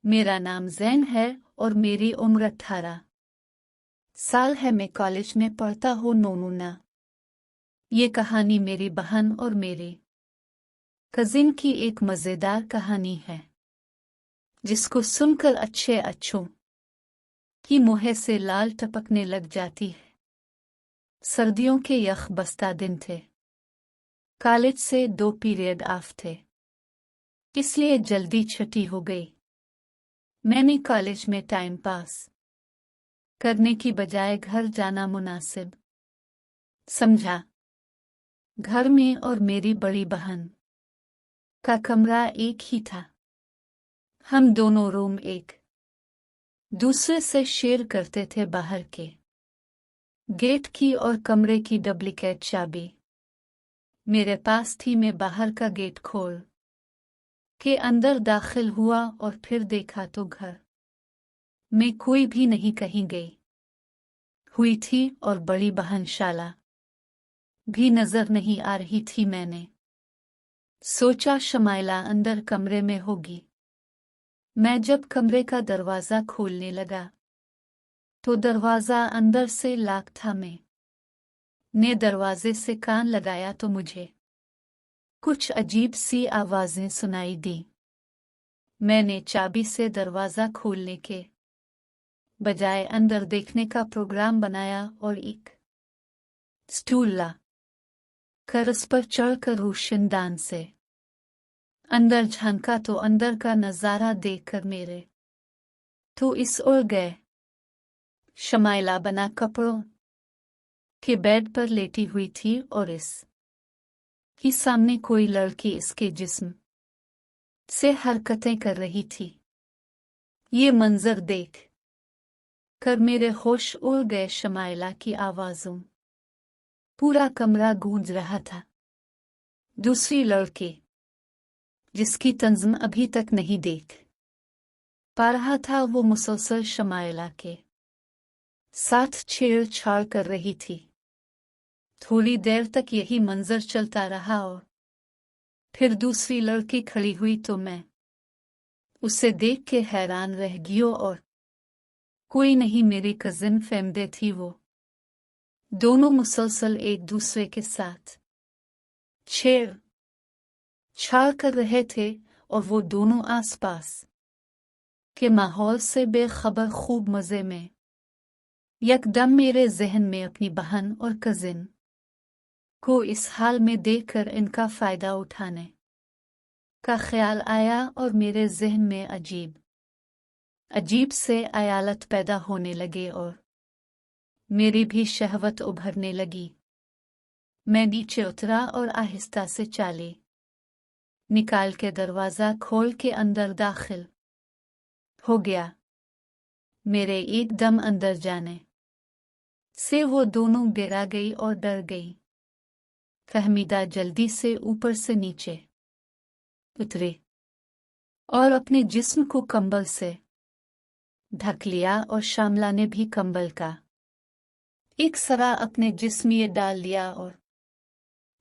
मेरा नाम जैन है और मेरी उम्र 18 साल है। मैं कॉलेज में पढ़ता हूँ। नोनूना। ये कहानी मेरी बहन और मेरे कजिन की एक मज़ेदार कहानी है, जिसको सुनकर अच्छों की मुँह से लाल टपकने लग जाती है। सर्दियों के यख बस्ता दिन थे। कॉलेज से 2 पीरियड ऑफ थे, इसलिए जल्दी छुट्टी हो गई। मैंने कॉलेज में टाइम पास करने की बजाय घर जाना मुनासिब समझा। घर में और मेरी बड़ी बहन का कमरा एक ही था। हम दोनों रूम एक दूसरे से शेयर करते थे। बाहर के गेट की और कमरे की डुप्लीकेट चाबी मेरे पास थी। मैं बाहर का गेट खोल के अंदर दाखिल हुआ और फिर देखा तो घर में कोई भी नहीं कहीं गई हुई थी और बड़ी बहन शाला भी नजर नहीं आ रही थी। मैंने सोचा शमाइला अंदर कमरे में होगी। मैं जब कमरे का दरवाज़ा खोलने लगा तो दरवाज़ा अंदर से लॉक था। मैं ने दरवाजे से कान लगाया तो मुझे कुछ अजीब सी आवाज़ें सुनाई दी। मैंने चाबी से दरवाज़ा खोलने के बजाय अंदर देखने का प्रोग्राम बनाया और एक स्टूल ला कर उस पर चढ़कर रोशनदान से अंदर झांका तो अंदर का नज़ारा देखकर मेरे तो इस उड़ गए। शमाइला बना कपड़ों के बेड पर लेटी हुई थी और इस ही सामने कोई लड़की इसके जिस्म से हरकतें कर रही थी। ये मंजर देख कर मेरे होश उड़ गए। शमाइला की आवाज़ों पूरा कमरा गूंज रहा था। दूसरी लड़की जिसकी तंज़्म अभी तक नहीं देख पा रहा था, वो मुसलसल शमाइला के साथ छेड़छाड़ कर रही थी। थोड़ी देर तक यही मंजर चलता रहा और फिर दूसरी लड़की खड़ी हुई तो मैं उसे देख के हैरान रह गई और कोई नहीं, मेरी कजिन फेमदे थी। वो दोनों मुसलसल एक दूसरे के साथ छेड़ छाड़ कर रहे थे और वो दोनों आसपास के माहौल से बेखबर खूब मज़े में। यकदम मेरे जहन में अपनी बहन और कजिन को इस हाल में देखकर इनका फ़ायदा उठाने का ख्याल आया और मेरे जहन में अजीब अजीब से आयालत पैदा होने लगे और मेरी भी शहवत उभरने लगी। मैं नीचे उतरा और आहिस्ता से चाली निकाल के दरवाज़ा खोल के अंदर दाखिल हो गया। मेरे एकदम अंदर जाने से वो दोनों गिरा गई और डर गई। फहमीदा जल्दी से ऊपर से नीचे उतरे और अपने जिस्म को कंबल से ढक लिया और शामला ने भी कंबल का एक सरा अपने जिस्म में डाल लिया और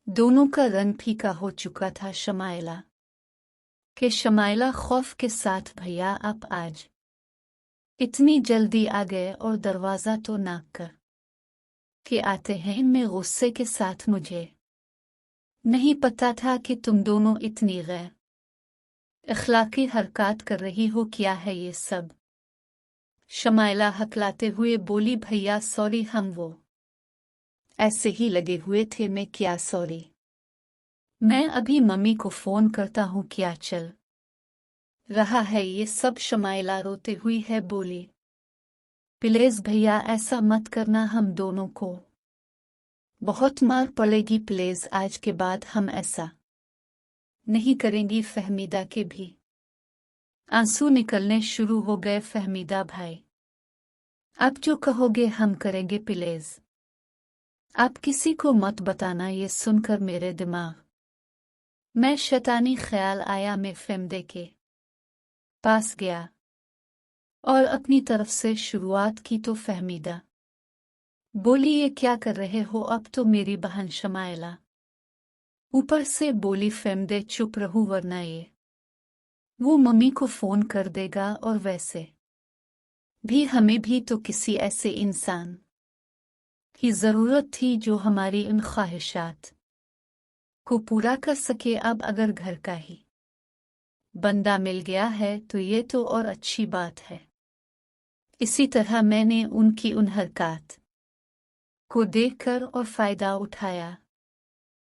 दोनों का रंग फीका हो चुका था। शमाइला खौफ के साथ, भैया आप आज इतनी जल्दी आ गए और दरवाज़ा तो नाक कर के आते हैं। मैं गुस्से के साथ, मुझे नहीं पता था कि तुम दोनों इतनी गैर अखलाकी हरकत कर रही हो। क्या है ये सब? शमाइला हकलाते हुए बोली, भैया सॉरी, हम वो ऐसे ही लगे हुए थे। मैं क्या सॉरी? मैं अभी मम्मी को फ़ोन करता हूँ। क्या चल रहा है ये सब? शमाइला रोते हुई है बोली, प्लीज़ भैया ऐसा मत करना, हम दोनों को बहुत मार पड़ेगी। प्लीज़ आज के बाद हम ऐसा नहीं करेंगी। फहमीदा के भी आंसू निकलने शुरू हो गए। फहमीदा भाई, आप जो कहोगे हम करेंगे। प्लीज़ आप किसी को मत बताना। ये सुनकर मेरे दिमाग में शैतानी ख्याल आया। मैं फहमीदे के पास गया और अपनी तरफ से शुरुआत की तो फहमीदा बोली, ये क्या कर रहे हो? अब तो मेरी बहन शमाइला ऊपर से बोली, फहमीदे चुप रहूं वरना ये वो मम्मी को फोन कर देगा और वैसे भी हमें भी तो किसी ऐसे इंसान की जरूरत थी जो हमारी उन ख्वाहिशात को पूरा कर सके। अब अगर घर का ही बंदा मिल गया है तो ये तो और अच्छी बात है। इसी तरह मैंने उनकी उन हरकत को देखकर और फायदा उठाया।